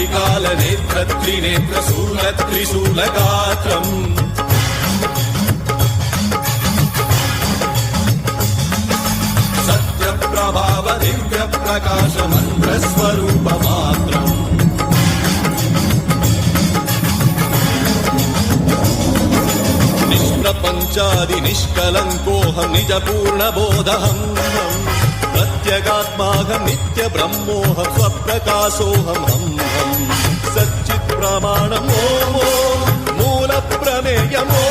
త్రికాల నేత్ర త్రినేత్ర శూల త్రిశూలగాత్రం సత్య ప్రభావ దివ్య ప్రకాశ మంత్ర స్వరూప మాత్రం నిష్ప్రపంచాది నిష్కలంకోహం నిజ పూర్ణ బోధహం ప్రత్యగాత్మాహం నిత్య బ్రహ్మోహం స్వప్రకాశోహం హం హం సచ్చిత్ ప్రమాణమో మూల ప్రమేయమో